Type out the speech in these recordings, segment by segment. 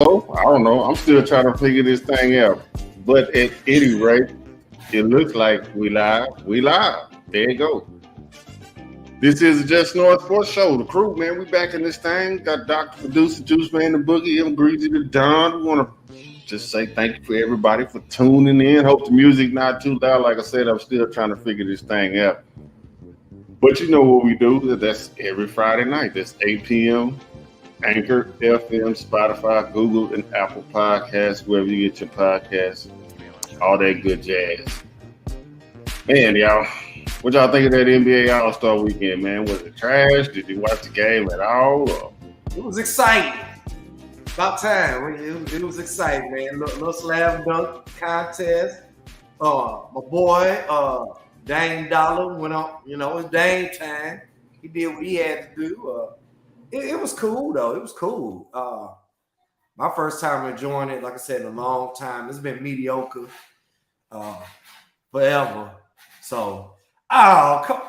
So I don't know. I'm still trying to figure this thing out. But at any rate, it looks like we live. We live. There you go. This is the Just North Sports Show. The crew, man, we back in this thing. Got Dr. Producer, Juice Man, the Boogie, M. Greasy, the Don. We want to just say thank you for everybody for tuning in. Hope the music not too loud. Like I said, I'm still trying to figure this thing out. But you know what we do? That's every Friday night. That's 8 p.m. Anchor, FM, Spotify, Google, and Apple Podcasts, wherever you get your podcasts, all that good jazz. Man, y'all, what y'all think of that NBA All Star Weekend, man? Was it trash? Did you watch the game at all? Or? It was exciting. About time. It was exciting, man. Little slam dunk contest. My boy, Dame Dollar went on. You know, it was Dame time. He did what he had to do. It was cool though. It was cool. My first time enjoying it, like I said, in a long time. It's been mediocre forever. So, come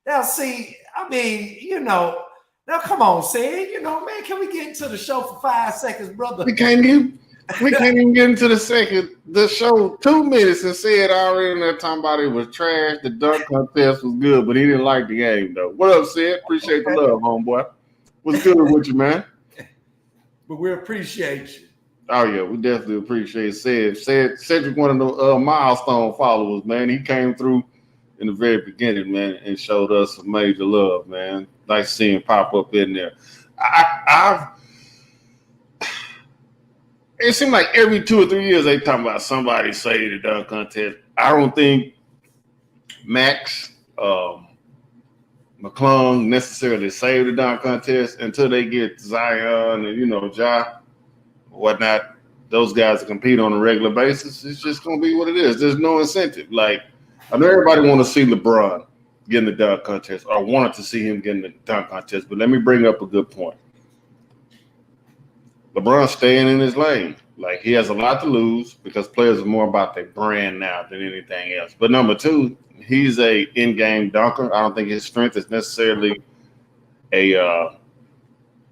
now. See, I mean, now come on, say it. Man, can we get into the show for 5 seconds, brother? We can't even get into the show 2 minutes and said already in there talking about it was trash. The dunk contest was good, but he didn't like the game though. What up, Sid? Appreciate the love, homeboy. What's good with you, man? But we appreciate you. Oh yeah, we definitely appreciate Cedric, one of the milestone followers, man. He came through in the very beginning, man, and showed us some major love, man. Nice seeing him pop up in there. It seemed like every 2 or 3 years they talking about somebody say the dunk contest. I don't think Max McClung necessarily saved the dunk contest until they get Zion and Ja, whatnot. Those guys to compete on a regular basis. It's just gonna be what it is. There's no incentive. Like I know everybody want to see LeBron getting the dunk contest or wanted to see him getting the dunk contest, but let me bring up a good point. LeBron's staying in his lane. Like he has a lot to lose because players are more about their brand now than anything else. But number two, he's a in-game dunker. I don't think his strength is necessarily a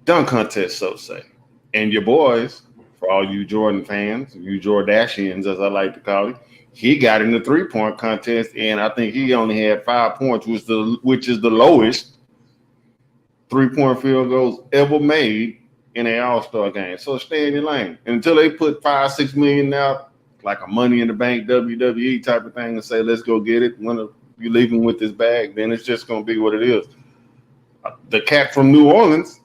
dunk contest, so to say. And your boys, for all you Jordan fans, you Jordashians, as I like to call it, he got in the 3-point contest, and I think he only had 5 points, which is the lowest 3-point field goals ever made in an All-Star game. So stay in your lane. And until they put $5-6 million out, like a Money in the Bank WWE type of thing, and say, let's go get it. When you leaving with this bag, then it's just going to be what it is. The cat from New Orleans,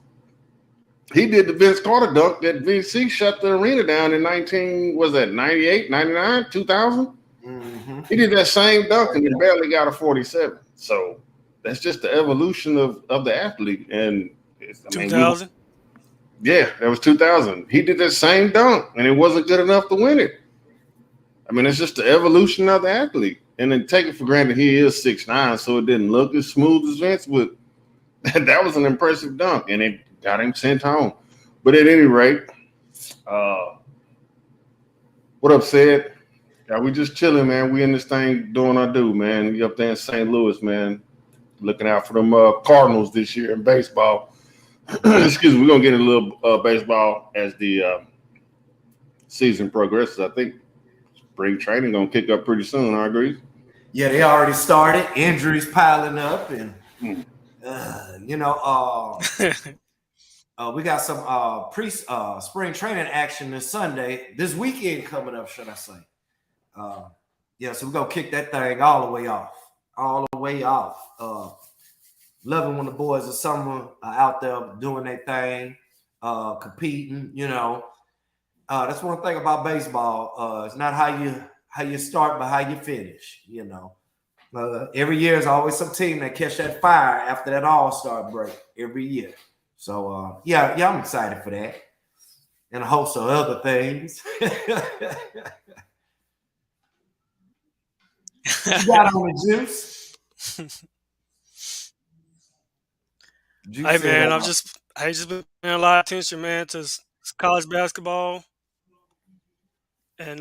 he did the Vince Carter dunk that VC shut the arena down in 98, 99, 2000? Mm-hmm. He did that same dunk and he barely got a 47. So that's just the evolution of the athlete. And 2000? Yeah, that was 2000. He did that same dunk, and it wasn't good enough to win it. I mean, it's just the evolution of the athlete. And then take it for granted he is 6'9", so it didn't look as smooth as Vince, but that was an impressive dunk, and it got him sent home. But at any rate, what up, Sid? Yeah, we just chilling, man. We in this thing doing our due, man. We up there in St. Louis, man, looking out for them Cardinals this year in baseball. Excuse me, we're gonna get a little baseball as the season progresses. I think spring training gonna kick up pretty soon. I agree. Yeah, they already started. Injuries piling up, and we got some spring training action this Sunday, this weekend coming up, should I say? So we're gonna kick that thing all the way off. Loving when the boys of summer are out there doing their thing, competing. That's one thing about baseball. It's not how you start, but how you finish. Every year is always some team that catch that fire after that All-Star break every year. So I'm excited for that, and a host of other things. You got on the juice. Hey man, I just been paying a lot of attention, man, to college basketball and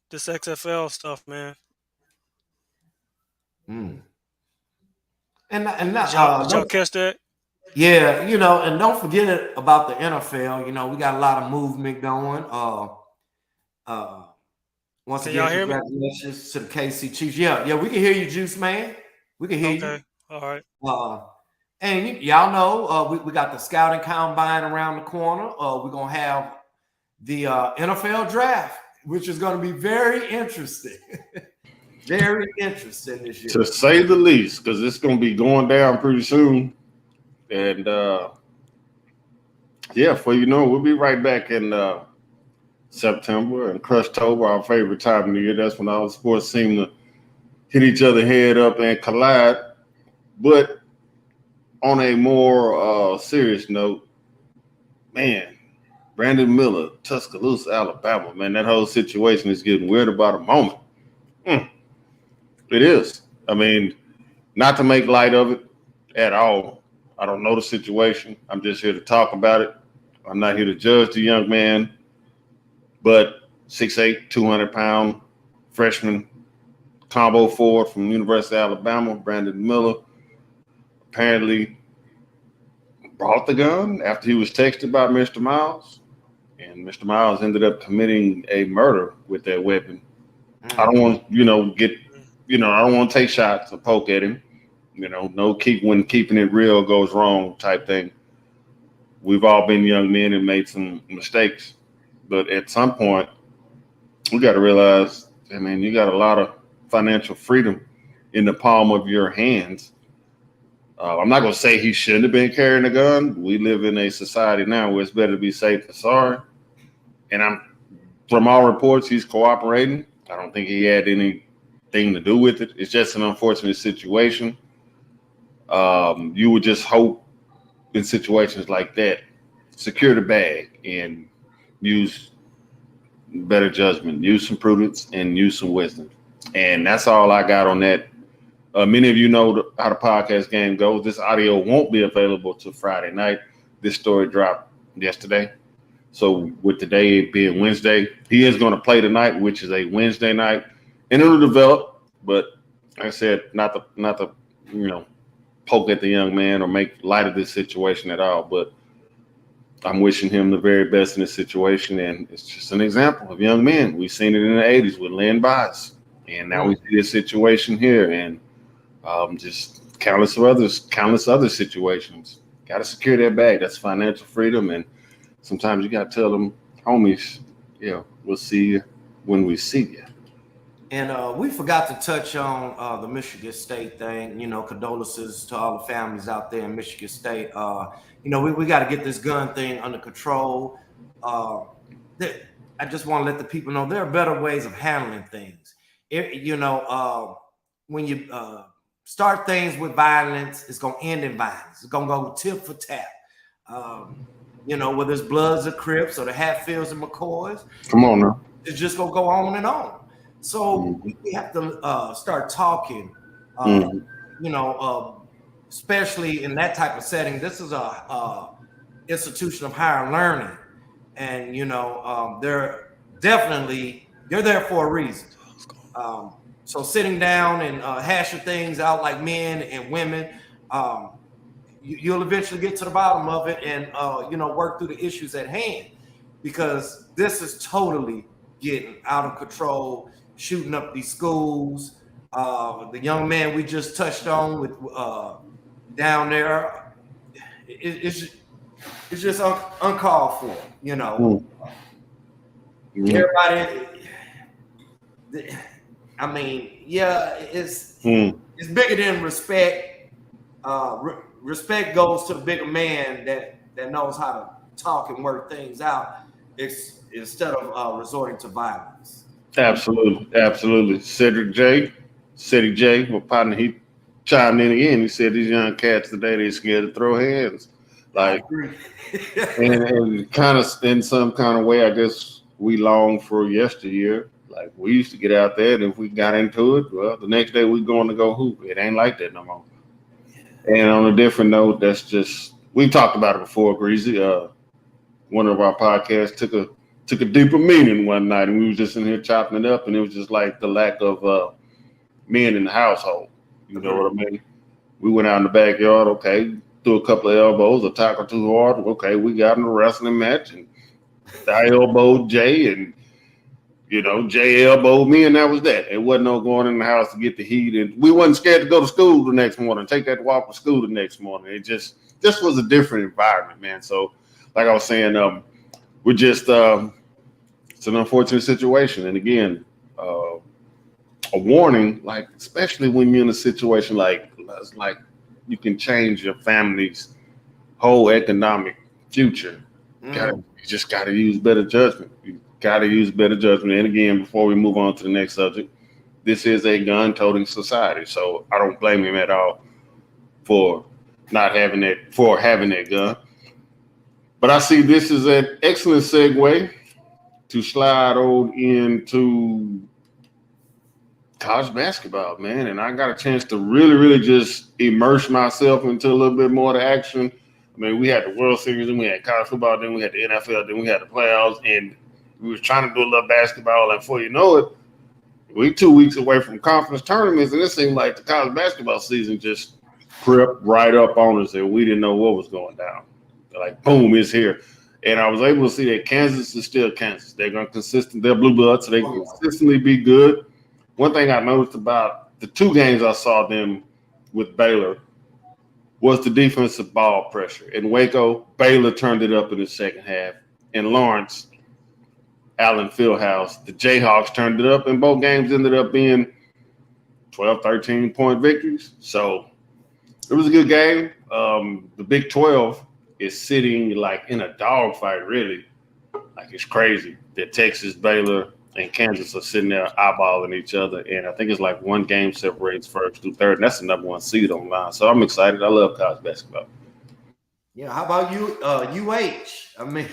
this XFL stuff, man. And Did y'all catch that? Yeah, and don't forget about the NFL. We got a lot of movement going. Uh, Once Can again, y'all hear me? congratulations to the KC Chiefs. Yeah, we can hear you, Juice Man. We can hear you. Okay. All right. And y'all know we got the scouting combine around the corner. We're gonna have the NFL draft, which is going to be very interesting. Very interesting this year. To say the least, because it's going to be going down pretty soon. And yeah, we'll be right back in September and Crushtober, our favorite time of the year. That's when all the sports seem to hit each other head up and collide. But on a more serious note, man, Brandon Miller, Tuscaloosa, Alabama, man, that whole situation is getting weird about a moment. It is. I mean, not to make light of it at all. I don't know the situation. I'm just here to talk about it. I'm not here to judge the young man, but 6'8", 200-pound freshman combo forward from University of Alabama, Brandon Miller, apparently brought the gun after he was texted by Mr. Miles, and Mr. Miles ended up committing a murder with that weapon. I don't want, I don't want to take shots or poke at him. When keeping it real goes wrong type thing. We've all been young men and made some mistakes, but at some point, we got to realize, you got a lot of financial freedom in the palm of your hands. I'm not going to say he shouldn't have been carrying a gun. We live in a society now where it's better to be safe than sorry. And from all reports, he's cooperating. I don't think he had anything to do with it. It's just an unfortunate situation. You would just hope in situations like that, secure the bag and use better judgment, use some prudence, and use some wisdom. And that's all I got on that. Many of you know how the podcast game goes. This audio won't be available till Friday night. This story dropped yesterday. So with today being Wednesday, he is going to play tonight, which is a Wednesday night, and it'll develop. But like I said, not to poke at the young man or make light of this situation at all. But I'm wishing him the very best in this situation, and it's just an example of young men. We've seen it in the '80s with Len Bias, and now we see this situation here, and just countless other situations. Got to secure that bag. That's financial freedom, and sometimes you got to tell them, homies, we'll see you when we see you. And we forgot to touch on the Michigan State thing. Condolences to all the families out there in Michigan State. We got to get this gun thing under control. I just want to let the people know there are better ways of handling things. When you start things with violence, it's going to end in violence. It's going to go tit for tat. Whether it's Bloods or Crips or the Hatfields and McCoys. Come on now. It's just going to go on and on. So we have to start talking, especially in that type of setting. This is a institution of higher learning, and they're there for a reason. So sitting down and hashing things out like men and women, you'll eventually get to the bottom of it and work through the issues at hand, because this is totally getting out of control. Shooting up these schools. The young man we just touched on with down there, it's just uncalled for. Everybody. It's bigger than respect. Respect goes to the bigger man that knows how to talk and work things out. Instead of resorting to violence. Absolutely. Cedric J, my partner, he chimed in again. He said these young cats today, they're scared to throw hands. Like, and kind of in some kind of way, I guess we long for yesteryear. Like, we used to get out there, and if we got into it, well, the next day we're going to go hoop. It ain't like that no more. And on a different note, that's just, we've talked about it before, Greasy. One of our podcasts took a deeper meaning one night, and we was just in here chopping it up, and it was just like the lack of men in the household. You know what I mean? We went out in the backyard. Okay, threw a couple of elbows, a tackle too hard. Okay, we got in a wrestling match, and I elbowed Jay, and Jay elbowed me, and that was that. It wasn't no going in the house to get the heat, and we wasn't scared to go to school the next morning, take that walk to school the next morning. It just was a different environment, man. So, like I was saying, we're just it's an unfortunate situation, and again, a warning, like especially when you're in a situation like you can change your family's whole economic future. You just gotta use better judgment. You gotta use better judgment. And again, before we move on to the next subject, this is a gun-toting society, so I don't blame him at all for not having it for having that gun. But I see this is an excellent segue to slide on into college basketball, man. And I got a chance to really, really just immerse myself into a little bit more of the action. I mean, we had the World Series, and we had college football, then we had the NFL, then we had the playoffs, and we was trying to do a little basketball. And before you know it, we 2 weeks away from conference tournaments, and it seemed like the college basketball season just crept right up on us, and we didn't know what was going down. Like, boom, it's here. And I was able to see that Kansas is still Kansas. They're going to they're blue bloods, so they can consistently be good. One thing I noticed about the two games I saw them with Baylor was the defensive ball pressure. In Waco, Baylor turned it up in the second half. In Lawrence, Allen Fieldhouse, the Jayhawks turned it up, and both games ended up being 12, 13-point victories. So it was a good game. The Big 12 is sitting like in a dogfight, really. Like, it's crazy that Texas, Baylor, and Kansas are sitting there eyeballing each other. And I think it's like one game separates first through third. And that's the number one seed online. So I'm excited. I love college basketball. Yeah, how about you, UH? I mean,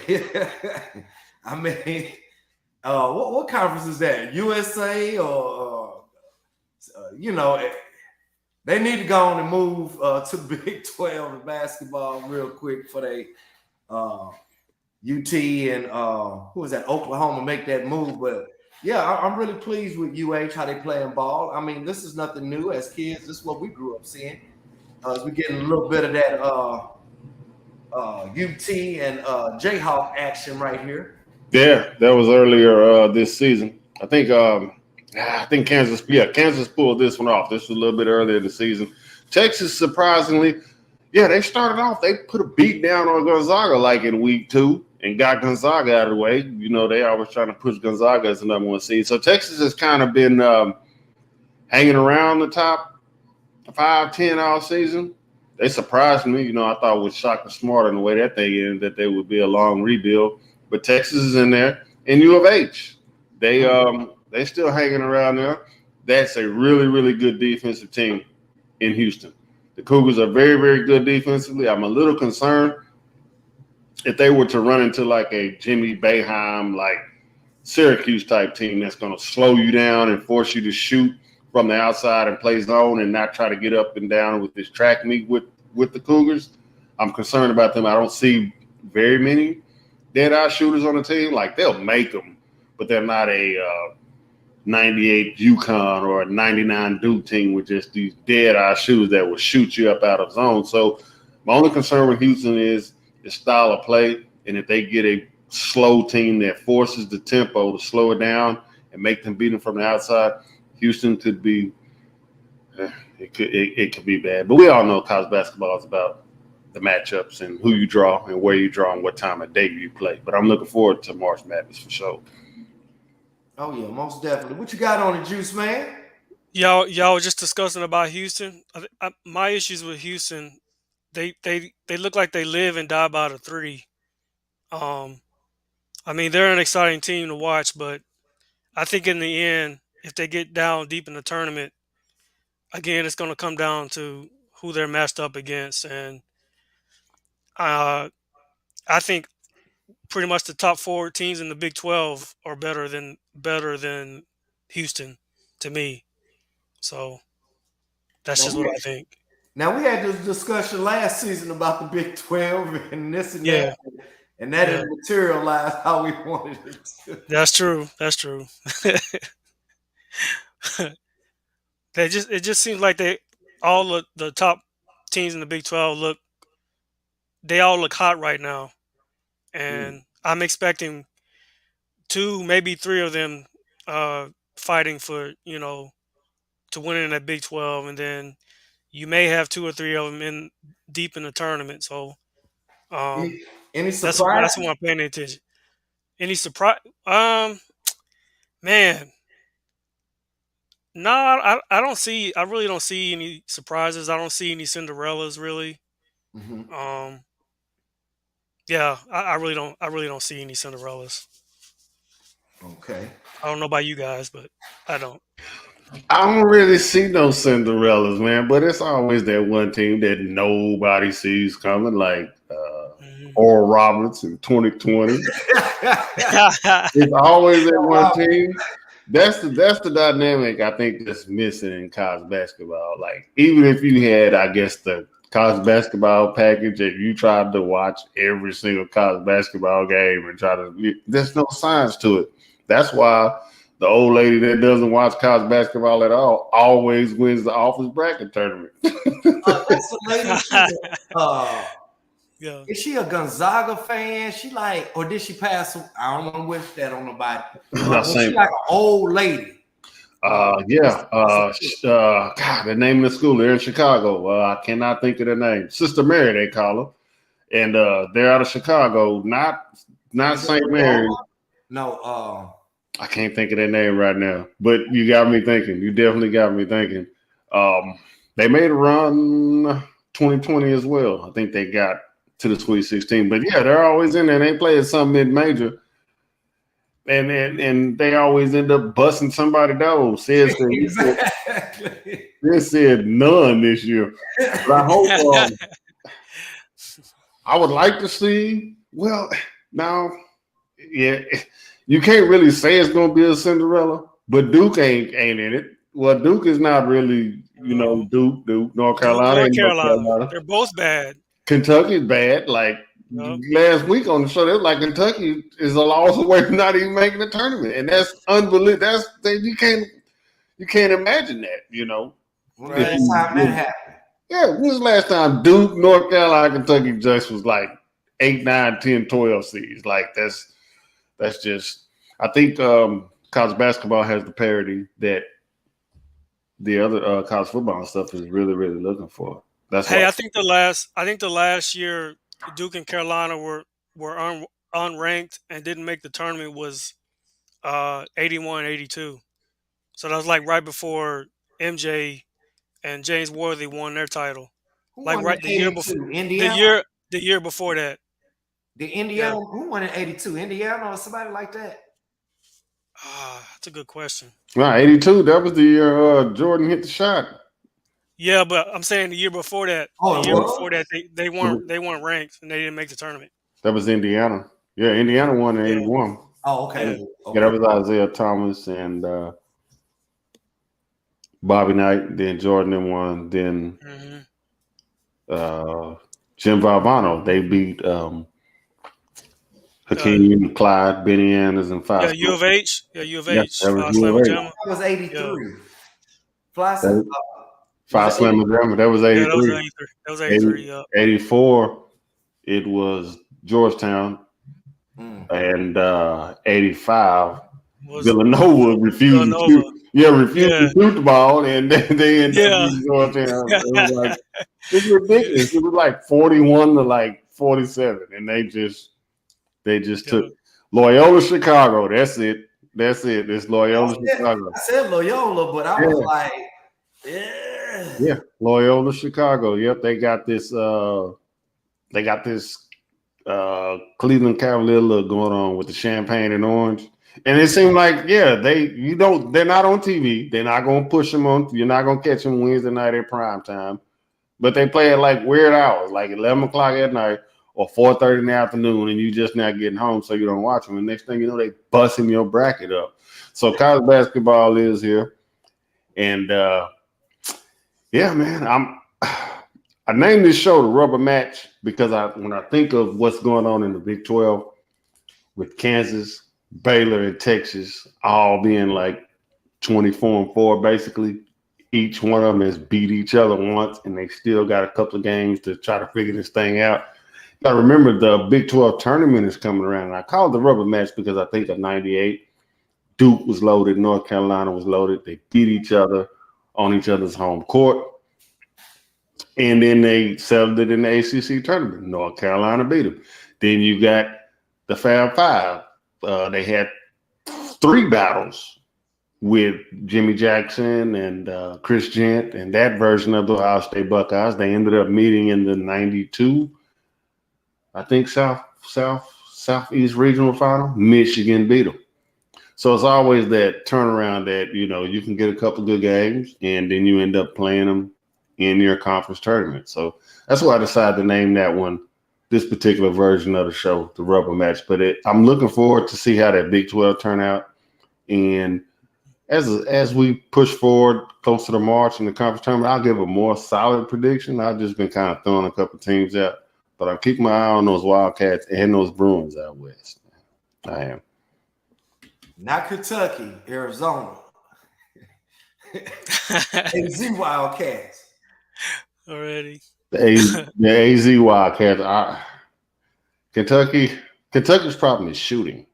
what conference is that? USA or they need to go on and move to the Big 12 in basketball real quick for they UT and who was that, Oklahoma, make that move. But yeah, I'm really pleased with UH, how they playing ball. I mean, this is nothing new. As kids, this is what we grew up seeing. As we're getting a little bit of that UT and Jayhawk action right here. Yeah, that was earlier this season. I think Kansas pulled this one off. This was a little bit earlier in the season. Texas, surprisingly, yeah, they started off. They put a beat down on Gonzaga like in week 2 and got Gonzaga out of the way. You know, they always trying to push Gonzaga as the number one seed. So Texas has kind of been hanging around the top 5-10 all season. They surprised me. You know, I thought with Shaka Smart and the way that thing ended, that they would be a long rebuild. But Texas is in there, and U of H, they still hanging around there. That's a really, really good defensive team in Houston. The Cougars are very, very good defensively. I'm a little concerned if they were to run into like a Jimmy Boeheim, like Syracuse type team that's going to slow you down and force you to shoot from the outside and play zone and not try to get up and down with this track meet with the Cougars. I'm concerned about them. I don't see very many dead-eye shooters on the team. Like, they'll make them, but they're not a 98 UConn or a 99 Duke team with just these dead-eye shooters that will shoot you up out of zone. So my only concern with Houston is the style of play, and if they get a slow team that forces the tempo to slow it down and make them beat them from the outside, Houston could be it could be bad. But we all know college basketball is about the matchups and who you draw and where you draw and what time of day you play. But I'm looking forward to March Madness for sure. Oh yeah, most definitely. What you got on the juice, man? Y'all were just discussing about Houston. My issues with Houston, they look like they live and die by the three. Um, I mean, they're an exciting team to watch, but I think in the end, if they get down deep in the tournament, again, it's going to come down to who they're matched up against, and uh, I think pretty much the top 4 teams in the Big 12 are better than Houston to me. So that's Now just we what had, I think. now we had this discussion last season about the Big 12 and this and Yeah, that, and that yeah, didn't materialize how we wanted it to. that's true. That's true. It just seems like they all the top teams in the Big 12 look they all look hot right now, and I'm expecting 2, maybe 3 of them fighting for to win in that Big 12, and then you may have 2 or 3 of them in deep in the tournament. So um, Any that's surprises? what I'm paying attention. Any surprise? Man, no, I don't see. I really don't see any surprises. I don't see any Cinderellas really. Hmm. Um, yeah, I really don't. I really don't see any Cinderellas. Okay. I don't know about you guys, but I don't. I don't really see no Cinderellas, man, but it's always that one team that nobody sees coming, like Mhm. Oral Roberts in 2020. Yeah, It's always that one Robert. team. That's the dynamic I think that's missing in college basketball. Like even if you had, I guess, the college basketball package, if you tried to watch every single college basketball game and try to, there's no science to it. That's why the old lady that doesn't watch college basketball at all always wins the office bracket tournament. That's the lady. Uh, Yeah. is she a Gonzaga fan? She like, or did she pass? I don't want to wish that on nobody. I Was she think, like an old lady? yeah, God, the name of the school, they're in Chicago. I cannot think of the name. Sister Mary, they call her. And they're out of Chicago, not Is it St. Mary. Loyola? No. I can't think of their name right now, but you got me thinking. You definitely got me thinking. Um, they made a run 2020 as well. I think they got to the Sweet 16. But yeah, they're always in there. They play at some mid major, and they always end up busting somebody down. Exactly. They said none this year. But I hope. I would like to see. Well, now, yeah, you can't really say it's going to be a Cinderella, but Duke ain't in it. Well, Duke is not really, No. Duke, North Duke, Carolina, North and North Carolina. Carolina. They're both bad. Kentucky's bad. Like Yup. last week on the show, they was like Kentucky is a loss away from not even making the tournament, and that's unbelievable. You can't imagine that. When the If Right. last time that you, happened? yeah, when was the last time Duke, North Carolina, Kentucky just was like 8, 9, 10, 12 seeds? Like that's just. I think college basketball has the parity that the other college football and stuff is really, really looking for. That's why. Hey, I think the last year Duke and Carolina were unranked and didn't make the tournament was 81-82. So that was like right before MJ and James Worthy won their title. Who Like won in right the year before '82? the Indiana. year the year before that. The Yeah. Indiana. Who won in '82? Indiana or somebody like that? That's a good question. Nah, 82. That was the year Jordan hit the shot. Yeah, but I'm saying the year before that, Oh, it was. they weren't ranked and they didn't make the tournament. That was Indiana. Yeah, Indiana won in Yeah, 81. Oh, okay. yeah. Yeah, that Okay. was Isaiah Thomas and Bobby Knight. Then Jordan won. Then Hmm. uh, Jim Valvano. They beat Uh, Hakeem, Clyde, Benny Anders, and yeah, Five. U of H. Yeah, U of Yeah, H. that was Five U Slamma of H. Jamma. That was Yeah, '83. Fly. That- Was Five it Slam Jammer. That was yeah. That was 83. 83. That was 80, 83. Yeah. 84, it was Georgetown. 80? And 85, Was Villanova refused to Villanova. shoot. Yeah, refused to Yeah. shoot the ball, and they ended up Yeah. beating Georgetown. It was like it's Yeah. ridiculous. It was like 41 to like 47, and they just took Yeah. Loyola Chicago. That's it. That's it. It's Loyola Chicago. I said Loyola, but I was Yeah, like, yeah. yeah. Loyola Chicago. Yep, they got this. Cleveland Cavalier look going on with the champagne and orange. And it seemed like, yeah, they're not on TV. They're not gonna push them on. You're not gonna catch them Wednesday night at prime time. But they play at like weird hours, like 11 o'clock at night or 4:30 in the afternoon, and you just not getting home, so you don't watch them. And next thing you know, they busting your bracket up. So college basketball is here, and yeah, man, I named this show the Rubber Match because when I think of what's going on in the Big 12 with Kansas, Baylor, and Texas all being like 24-4, basically, each one of them has beat each other once, and they still got a couple of games to try to figure this thing out. I remember the Big 12 tournament is coming around. And I call it the rubber match because I think of '98, Duke was loaded, North Carolina was loaded. They beat each other on each other's home court. And then they settled it in the ACC tournament. North Carolina beat them. Then you got the Fab Five. They had 3 battles with Jimmy Jackson and Chris Gent and that version of the Ohio State Buckeyes. They ended up meeting in the '92, I think, Southeast Regional Final. Michigan beat them. So it's always that turnaround that, you can get a couple good games and then you end up playing them in your conference tournament. So that's why I decided to name that one, this particular version of the show, the rubber match. But I'm looking forward to see how that Big 12 turn out. And as we push forward closer to March in the conference tournament, I'll give a more solid prediction. I've just been kind of throwing a couple teams out. But I'm keeping my eye on those Wildcats and those Bruins out west. I am. Not Kentucky, Arizona. AZ Wildcats. Already. The AZ Wildcats. Kentucky's problem is shooting.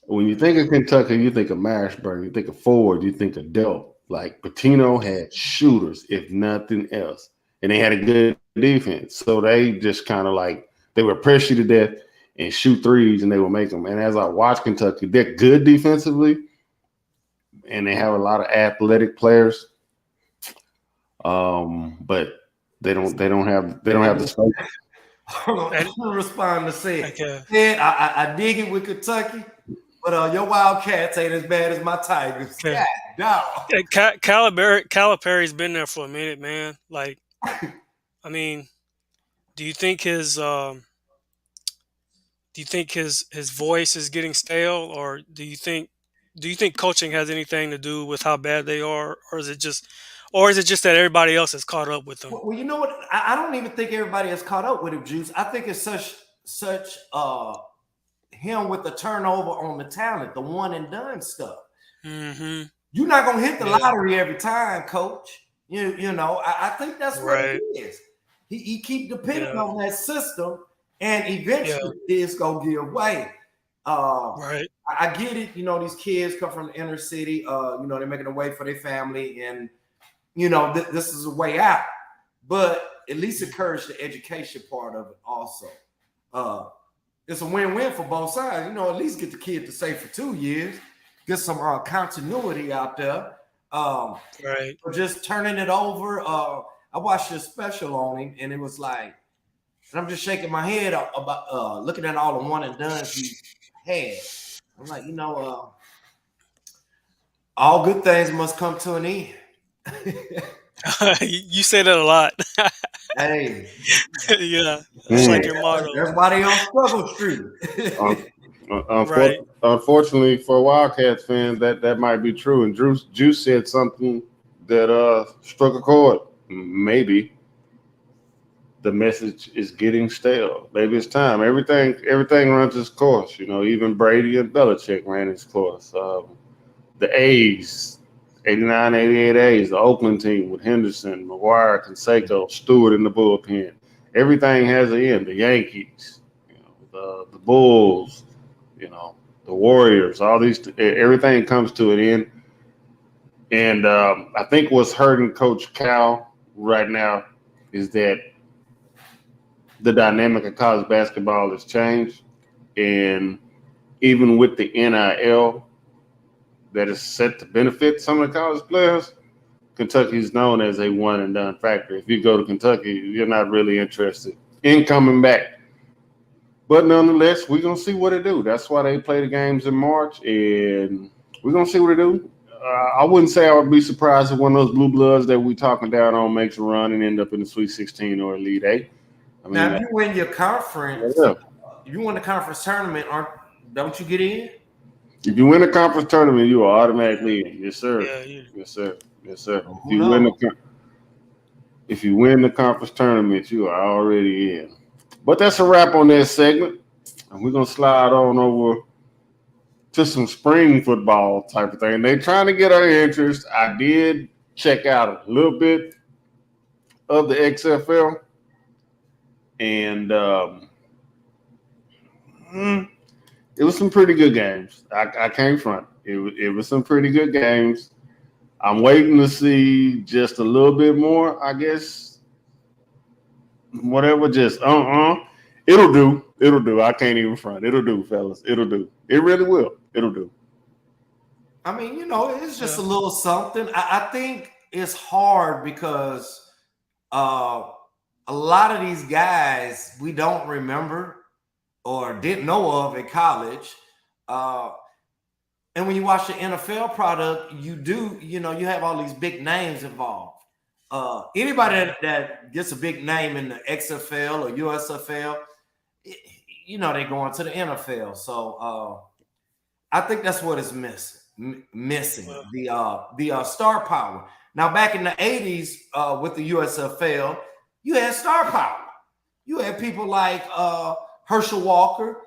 When you think of Kentucky, you think of Marshburn, you think of Ford, you think of Delp. Like Pitino had shooters, if nothing else. And they had a good defense. So they just kind of they would press you to death and shoot threes, and they will make them. And as I watch Kentucky, they're good defensively, and they have a lot of athletic players. But they don't have the space. I'm gonna respond to say it. Okay. Yeah, I dig it with Kentucky, but your Wildcats ain't as bad as my Tigers. Okay. God, no. Calipari's been there for a minute, man. I mean, do you think his voice is getting stale, or do you think coaching has anything to do with how bad they are, or is it just that everybody else has caught up with them? Well, you know what? I don't even think everybody has caught up with him, Juice. I think it's such him with the turnover on the talent, the one and done stuff. Mm-hmm. You're not gonna hit the lottery every time, Coach. You know, I think that's what it is. He keep depending on that system, and eventually it's gonna give way. Right. I get it. You know, these kids come from the inner city. They're making a way for their family, and this is a way out. But at least encourage the education part of it also. It's a win-win for both sides. At least get the kid to stay for 2 years, get some continuity out there. Right. Or just turning it over. I watched a special on him, and it was like, and I'm just shaking my head about looking at all the one and dones he had. I'm like, all good things must come to an end. You say that a lot. Hey, yeah, it's like your motto. That's why they on Struggle Street. Right. Unfortunately for Wildcats fans, that might be true. And Juice said something that struck a chord. Maybe the message is getting stale. Maybe it's time. Everything runs its course. Even Brady and Belichick ran its course. The A's, 89, 88 A's, the Oakland team with Henderson, McGuire, Canseco, Stewart in the bullpen. Everything has an end. The Yankees, the Bulls, the Warriors, all these, everything comes to an end. And I think what's hurting Coach Cal right now is that the dynamic of college basketball has changed. And even with the NIL that is set to benefit some of the college players, Kentucky is known as a one and done factory. If you go to Kentucky, you're not really interested in coming back. But nonetheless, we're going to see what they do. That's why they play the games in March, and we're going to see what they do. I wouldn't say I would be surprised if one of those blue bloods that we're talking down on makes a run and end up in the Sweet 16 or Elite 8. Now, if you win your conference, if you win the conference tournament, don't you get in? If you win the conference tournament, you are automatically in. Yes, sir. Yeah. Yes, sir. Yes, sir. If you win the conference tournament, you are already in. But that's a wrap on that segment. And we're going to slide on over to some spring football type of thing. They're trying to get our interest. I did check out a little bit of the XFL. and it was some pretty good games. I can't front. It was some pretty good games. I'm waiting to see just a little bit more, I guess. Whatever, just It'll do. It'll do. I can't even front. It'll do, fellas. It'll do. It really will. It'll do. I mean, it's just a little something. I think it's hard because a lot of these guys we don't remember or didn't know of in college. And when you watch the NFL product, you have all these big names involved. Anybody that gets a big name in the XFL or USFL, they're going to the NFL. So I think that's what is missing. The star power. Now, back in the 80s with the USFL, you had star power. You had people like Herschel Walker,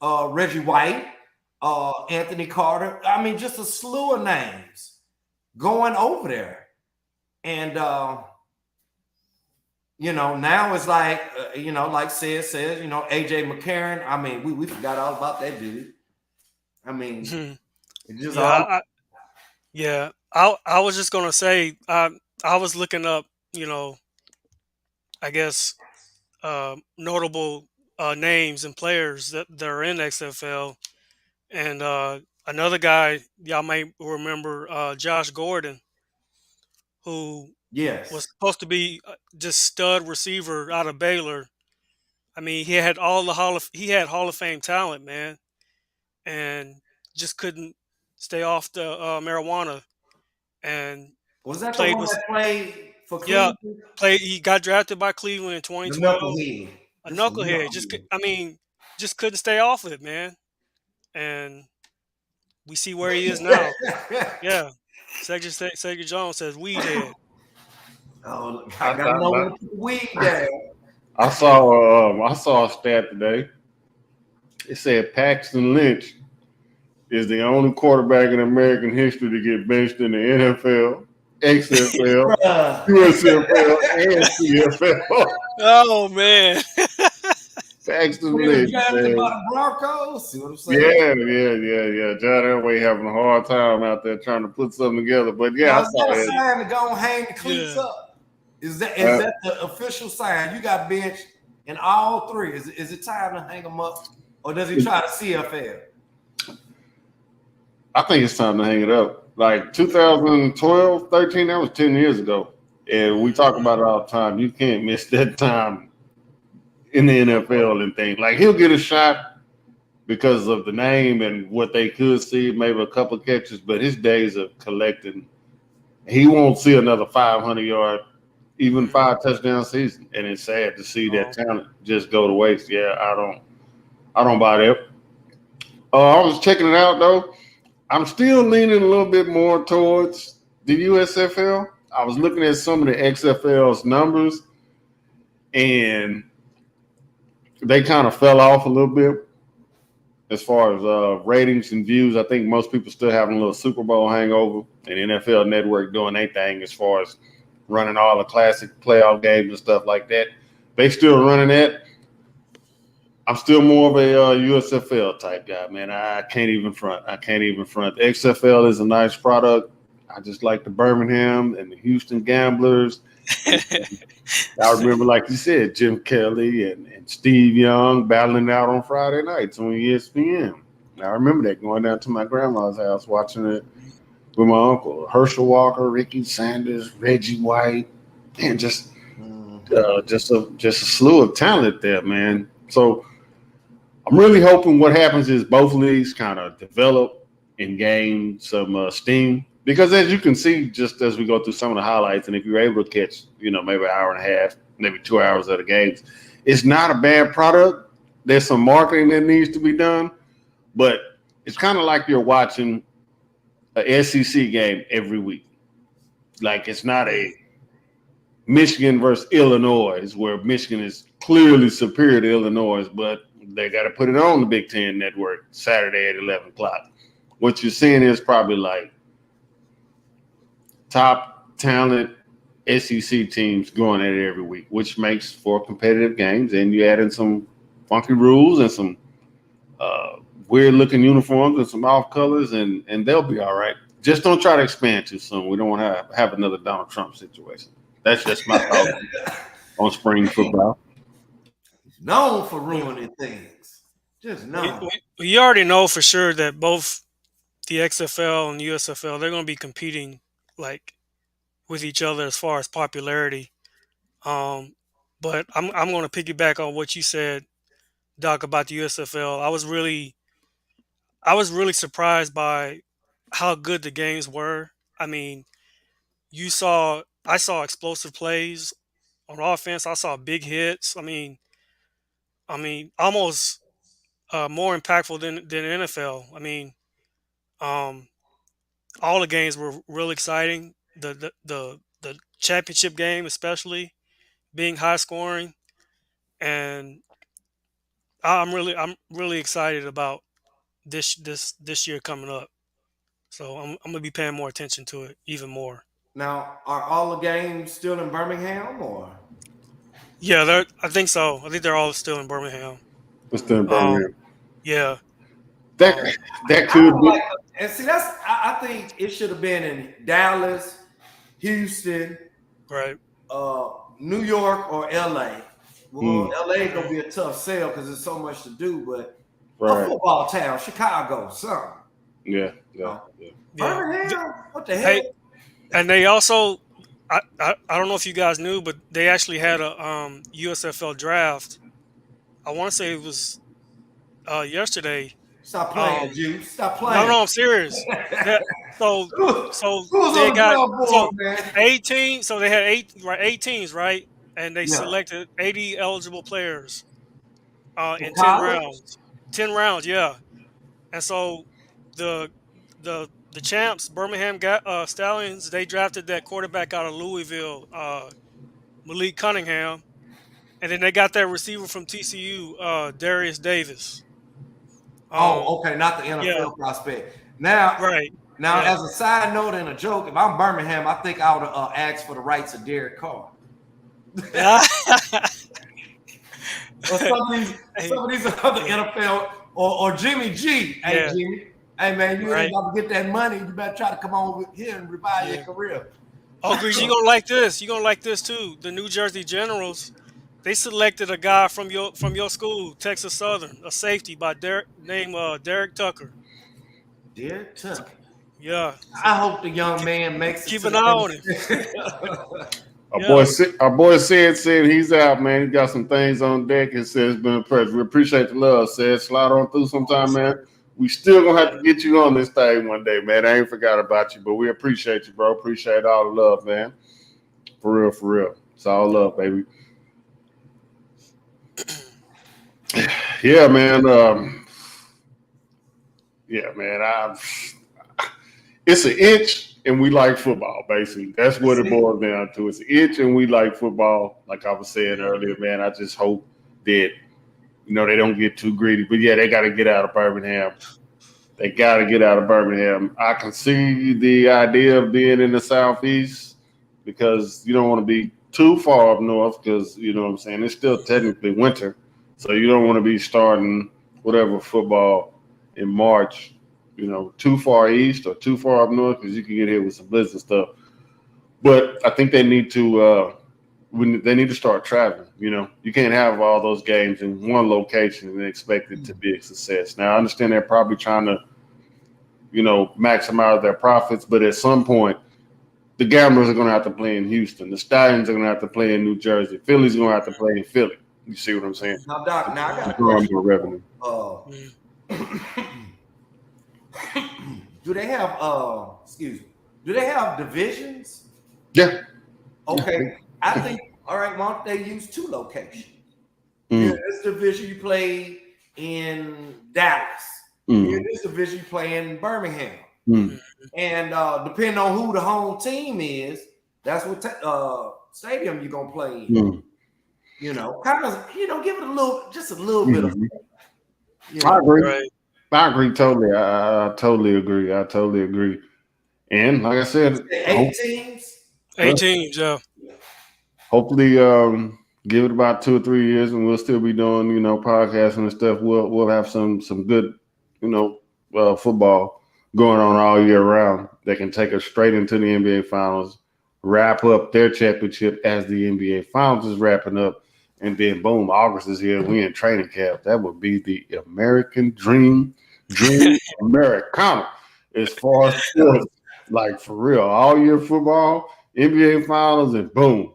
Reggie White, Anthony Carter. I mean, just a slew of names going over there. And, now it's like, like Sid says, AJ McCarron. I mean, we forgot all about that dude. I mean, it's just I was just gonna say, I was looking up, I guess notable names and players that are in XFL, and another guy y'all may remember, Josh Gordon, who was supposed to be just stud receiver out of Baylor. I mean, he had Hall of Fame talent, man, and just couldn't stay off the marijuana. And was that the played one with that played for Cleveland? He got drafted by Cleveland in 2012. A knucklehead. Just couldn't stay off it, man. And we see where he is now. Yeah. Cedric Jones says weed head. Oh, I gotta know when to put weed down. I saw a stat today. It said Paxton Lynch is the only quarterback in American history to get benched in the NFL, XFL, USFL, and CFL. Oh man. Paxton Lynch. Drafted by the Broncos. See what I'm saying? Yeah. John Elway having a hard time out there trying to put something together. But yeah, I saw it. Sign to go and hang the cleats up. Is that the official sign? You got benched in all three. Is it time to hang them up, or does he try to CFL? I think it's time to hang it up. Like 2012, 13, that was 10 years ago. And we talk about it all the time. You can't miss that time in the NFL and things. Like, he'll get a shot because of the name and what they could see, maybe a couple of catches, but his days of collecting, he won't see another 500-yard, even 5 touchdown season. And it's sad to see that talent just go to waste. Yeah, I don't buy that. I was checking it out, though. I'm still leaning a little bit more towards the USFL. I was looking at some of the XFL's numbers, and they kind of fell off a little bit as far as ratings and views. I think most people still having a little Super Bowl hangover, and NFL Network doing their thing as far as running all the classic playoff games and stuff like that. They still running that. I'm still more of a USFL type guy, man. I can't even front. The XFL is a nice product. I just like the Birmingham and the Houston Gamblers. I remember, like you said, Jim Kelly and Steve Young battling out on Friday nights on ESPN. I remember that, going down to my grandma's house, watching it with my uncle. Herschel Walker, Ricky Sanders, Reggie White, and just a slew of talent there, man. So I'm really hoping what happens is both leagues kind of develop and gain some steam. Because as you can see, just as we go through some of the highlights, and if you're able to catch, maybe an hour and a half, maybe 2 hours of the games, it's not a bad product. There's some marketing that needs to be done, but it's kind of like you're watching a SEC game every week. Like, it's not a Michigan versus Illinois, where Michigan is clearly superior to Illinois, but they got to put it on the Big Ten Network Saturday at 11 o'clock. What you're seeing is probably like top talent SEC teams going at it every week, which makes for competitive games. And you add in some funky rules and some weird looking uniforms and some off colors, and they'll be all right. Just don't try to expand too soon. We don't want to have another Donald Trump situation. That's just my thought on spring football. He's known for ruining things. Just known. We already know for sure that both the XFL and USFL, they're going to be competing like with each other as far as popularity. But I'm going to piggyback on what you said, Doc, about the USFL. I was really surprised by how good the games were. I mean, I saw explosive plays on offense. I saw big hits. Almost more impactful than NFL. Um, all the games were real exciting. The championship game, especially being high scoring, and I'm really excited about this year coming up. So I'm gonna be paying more attention to it even more. Now, are all the games still in Birmingham or? Yeah, I think so. I think they're all still in Birmingham. It's still in Um, Birmingham. yeah. That Um, that I could don't be. like, and see, I think it should have been in Dallas, Houston, right. New York, or LA. Well, Mm, LA gonna be a tough sell because there's so much to do, but a right. football town, Chicago, something. Yeah. No. Yeah. Yeah. Birmingham, what the hell? Hey, and they also, I don't know if you guys knew, but they actually had a USFL draft. I want to say it was yesterday. Stop playing, Um, Juice. Stop no, playing. no, I'm serious. That so so Who was they on the got draft board, so man? 18. So they had eight teams, right? And they Yeah. selected 80 eligible players In in 10 college? rounds. 10 rounds, yeah. And so the the champs, Birmingham Stallions, they drafted that quarterback out of Louisville, Malik Cunningham, and then they got that receiver from TCU, Darius Davis. Oh, okay, not the Yeah, NFL prospect. Now, right. now, Yeah. as a side note and a joke, if I'm Birmingham, I think I would ask for the rights of Derek Carr. Or Hey, some of these other yeah, NFL or Jimmy G. Hey yeah, Jimmy, hey man, you ain't right. about to get that money. You better try to come on here and revive your Yeah. career. Oh, Grease, you gonna like this. You gonna like this too. The New Jersey Generals, they selected a guy from your school, Texas Southern, a safety by Derek Tucker. Derek So, Tucker. yeah. So I hope the young keep, man makes it keep to an eye on him. the Yeah. Our boy said he's out, man. He got some things on deck and said it's been a pleasure. We appreciate the love, said. Slide on through sometime, man. We still gonna have to get you on this thing one day, man. I ain't forgot about you, but we appreciate you, bro. Appreciate all the love, man. For real, for real. It's all love, baby. Yeah, man. Yeah, man. It's an itch, and we like football. Basically, that's what it boils down to. It's an itch, and we like football. Like I was saying earlier, man. I just hope that they don't get too greedy. But yeah, they got to get out of Birmingham. They got to get out of Birmingham. I can see the idea of being in the Southeast because you don't want to be too far up north because, you know what I'm saying, it's still technically winter. So you don't want to be starting whatever football in March, too far east or too far up north because you can get hit with some blizzard stuff. But I think they need to start traveling. You can't have all those games in one location and expect it to be a success. Now, I understand they're probably trying to, maximize their profits, but at some point, the Gamblers are going to have to play in Houston. The Stallions are going to have to play in New Jersey. Philly's going to have to play in Philly. You see what I'm saying? Now, Doc, I got a More question. revenue. Do they have do they have divisions? Yeah. Okay. I think all right, why don't they use two locations? Mm. Yeah, this division you play in Dallas. Mm. In this division you play in Birmingham. Mm. And depending on who the home team is, that's what stadium you're gonna play in. Mm. Kind of, give it just a little bit of. I agree. Right. I agree totally. I totally agree. And like I said, 8 teams. 8 teams, yeah. hopefully, give it about 2 or 3 years, and we'll still be doing, podcasting and stuff. We'll have some good, football going on all year round that can take us straight into the NBA Finals, wrap up their championship as the NBA Finals is wrapping up, and then boom, August is here. We in training camp. That would be the American dream Americana as far as sports, like for real, all year football, NBA Finals, and boom,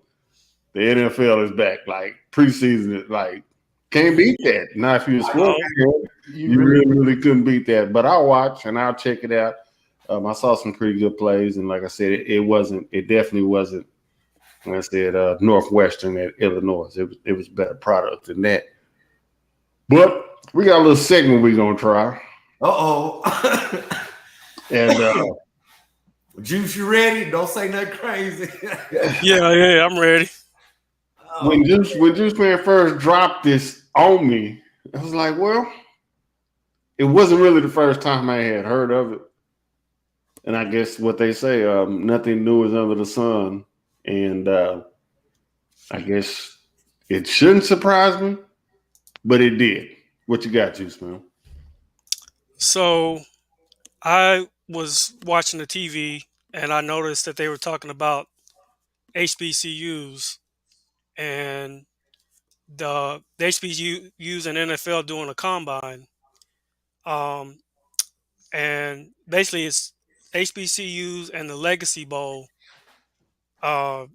the NFL is back. Like preseason is like can't beat that. Now if you're a sports No. fan, you really couldn't beat that. But I'll watch and I'll check it out. I saw some pretty good plays, and like I said, it definitely wasn't. Like I said, Northwestern at Illinois. It was better product than that. But we got a little segment we're gonna try. And Juice, you ready? Don't say nothing crazy. Yeah, I'm ready. when Juice Man first dropped this on me, I was like, well, it wasn't really the first time I had heard of it. And I guess what they say, nothing new is under the sun. And I guess it shouldn't surprise me, but it did. What you got, Juice Man? So I was watching the TV and I noticed that they were talking about HBCUs and the HBCUs and NFL doing a combine. Um, and basically it's HBCUs and the Legacy Bowl uh,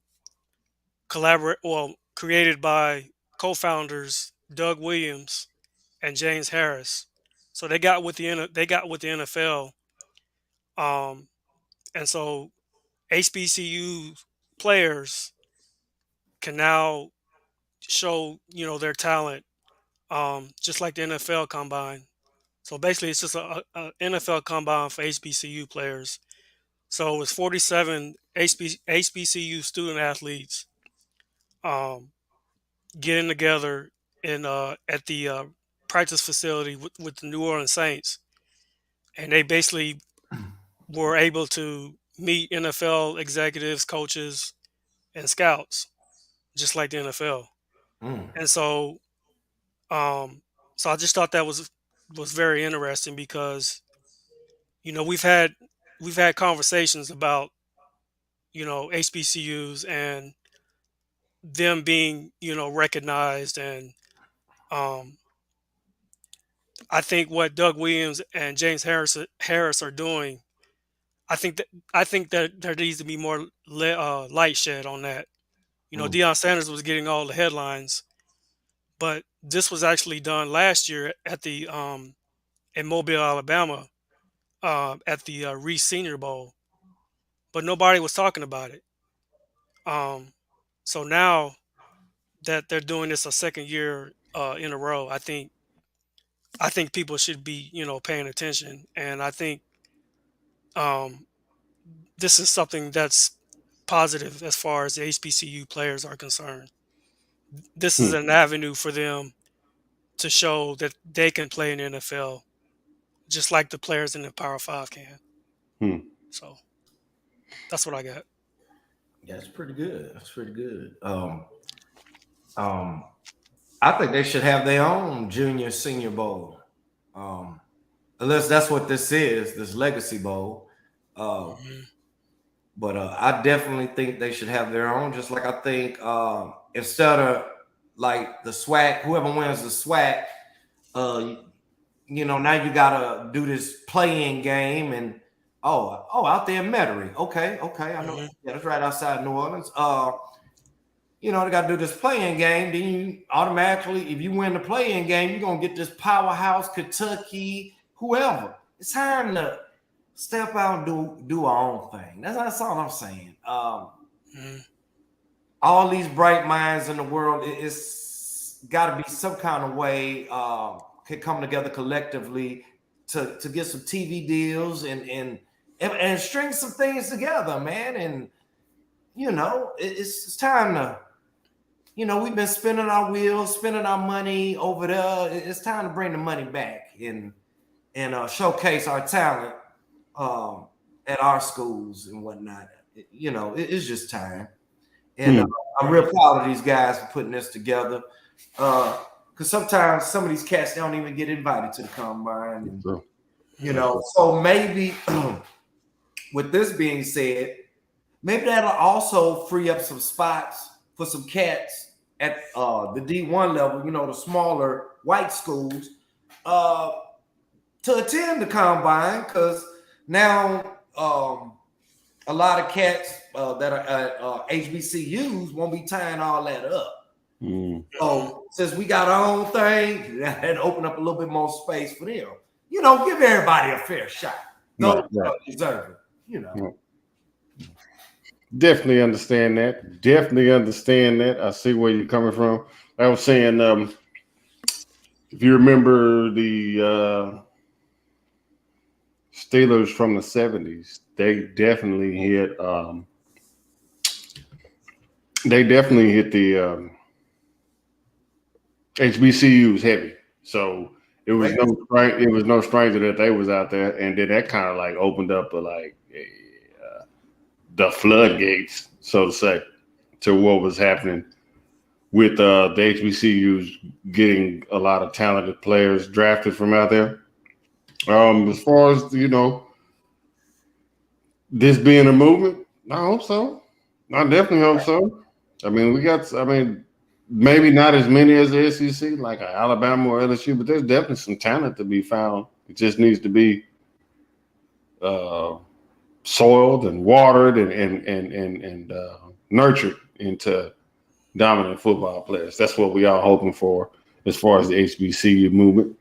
created by co-founders Doug Williams and James Harris. So they got with the NFL, um, and so HBCU players can now show their talent, just like the NFL combine. So basically, it's just a NFL combine for HBCU players. So it's 47 HBCU student athletes um, getting together in at the practice facility with the New Orleans Saints, and they basically were able to meet NFL executives, coaches, and scouts, just like the NFL. Mm. And um, so I just thought that was very interesting because we've had conversations about HBCUs and them being recognized, and um, I think what Doug Williams and James Harris are doing, I think that there needs to be more light shed on that. Mm. Deion Sanders was getting all the headlines, but this was actually done last year at the in Mobile, Alabama, at the Reese Senior Bowl, but nobody was talking about it. Um, so now that they're doing this a second year in a row, I think people should be paying attention, and I think um, this is something that's positive as far as the HBCU players are concerned. This is Hmm, an avenue for them to show that they can play in the NFL just like the players in the Power Five can. hmm, So that's what I got. Yeah, that's pretty good. That's pretty good. Um, I think they should have their own junior senior bowl. Um, Unless that's what this is, this legacy bowl. Uh, Hmm. but I definitely think they should have their own. Just like I think instead of like the SWAC, whoever wins the SWAC, uh, now you gotta do this playing game and out there in Metairie. Okay, I know. Hmm. Yeah, that's right outside New Orleans. They got to do this playing game. Then you automatically, if you win the playing game, you're gonna get this powerhouse Kentucky, whoever. It's time to step out and do our own thing. That's all I'm saying. Hmm. All these bright minds in the world, it's got to be some kind of way can come together collectively to get some TV deals and string some things together, man. And it's time to. We've been spinning our wheels, spending our money over there. It's time to bring the money back and showcase our talent at our schools and whatnot. It's just time. And I'm real proud of these guys for putting this together. Because sometimes some of these cats don't even get invited to the combine. And, you know, so maybe with this being said, maybe that'll also free up some spots for some cats at the D1 level, you know, the smaller white schools, to attend the combine, because now a lot of cats that are at HBCUs won't be tying all that up. So since we got our own thing, that open up a little bit more space for them. You know, give everybody a fair shot. Those deserve it, you know. Definitely understand that. I see where you're coming from. I was saying, if you remember the Steelers from the 70s, they definitely hit the HBCUs heavy. So it was no stranger that they was out there, and then that kind of like opened up the floodgates, so to say, to what was happening with the HBCUs getting a lot of talented players drafted from out there. As far as, you know, this being a movement, I hope so. I definitely hope so. I mean, maybe not as many as the SEC, like Alabama or LSU, but there's definitely some talent to be found. It just needs to be soiled and watered and nurtured into dominant football players. That's what we are hoping for as far as the HBCU movement.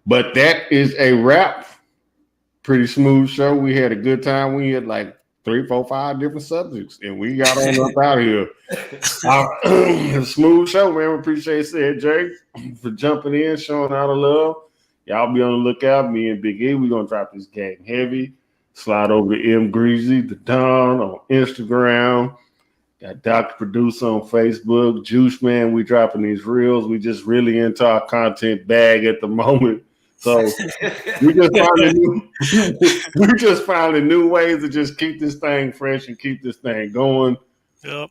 But that is a wrap. Pretty smooth show. We had a good time. We had like 3, 4, 5 different subjects, and we got on up out of here. Smooth show, man. We appreciate it, Jay, for jumping in, showing out of love. Y'all be on the lookout. Me and Big E, we're going to drop this game heavy. Slide over to M Greasy, the Don on Instagram. Got Dr. Producer on Facebook. Juice Man, we dropping these reels. We just really into our content bag at the moment. So we just finding new ways to just keep this thing fresh and keep this thing going. Yep.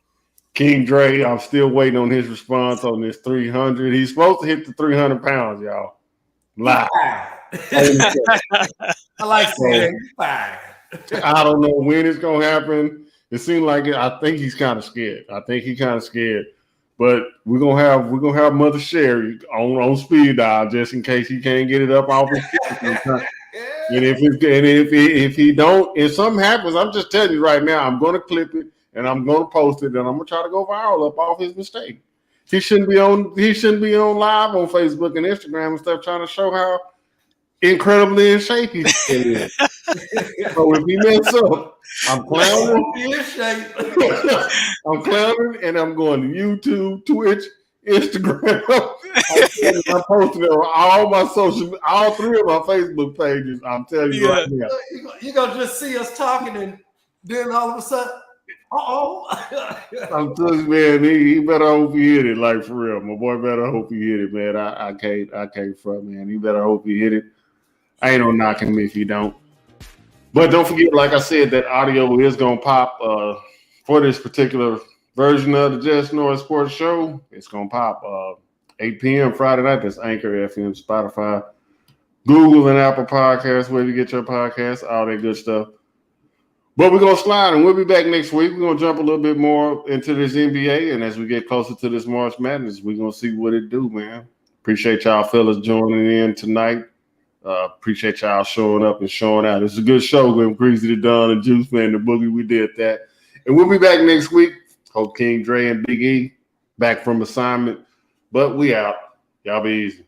King Dre, I'm still waiting on his response on this 300. He's supposed to hit the 300 pounds, y'all. Live. I like saying fine. I don't know when it's gonna happen. It seems like it. I think he's kind of scared. But we're gonna have Mother Sherry on speed dial just in case he can't get it up off his feet. And if he don't, if something happens, I'm just telling you right now, I'm gonna clip it and I'm gonna post it and I'm gonna try to go viral up off his mistake. He shouldn't be on live on Facebook and Instagram and stuff trying to show how incredibly in shape he's in. So if he mess up, I'm clowning. I'm clowning, and I'm going to YouTube, Twitch, Instagram. I'm posting it on all 3 of my Facebook pages. I'm telling you right now. You're gonna just see us talking, and then all of a sudden, I'm telling you, man, he better hope he hit it, like for real. My boy better hope he hit it, man. I can't front, man. He better hope he hit it. I ain't no knocking him if he don't. But don't forget, like I said, that audio is going to pop for this particular version of the Just North Sports Show. It's going to pop 8 p.m. Friday night. That's Anchor, FM, Spotify, Google, and Apple Podcasts, where you get your podcasts, all that good stuff. But we're going to slide, and we'll be back next week. We're going to jump a little bit more into this NBA, and as we get closer to this March Madness, we're going to see what it do, man. Appreciate y'all fellas joining in tonight. Appreciate y'all showing up and showing out. It's a good show with Greasy, the Don, and Juice Man, the Boogie. We did that. And we'll be back next week. Hope King Dre and Big E back from assignment. But we out. Y'all be easy.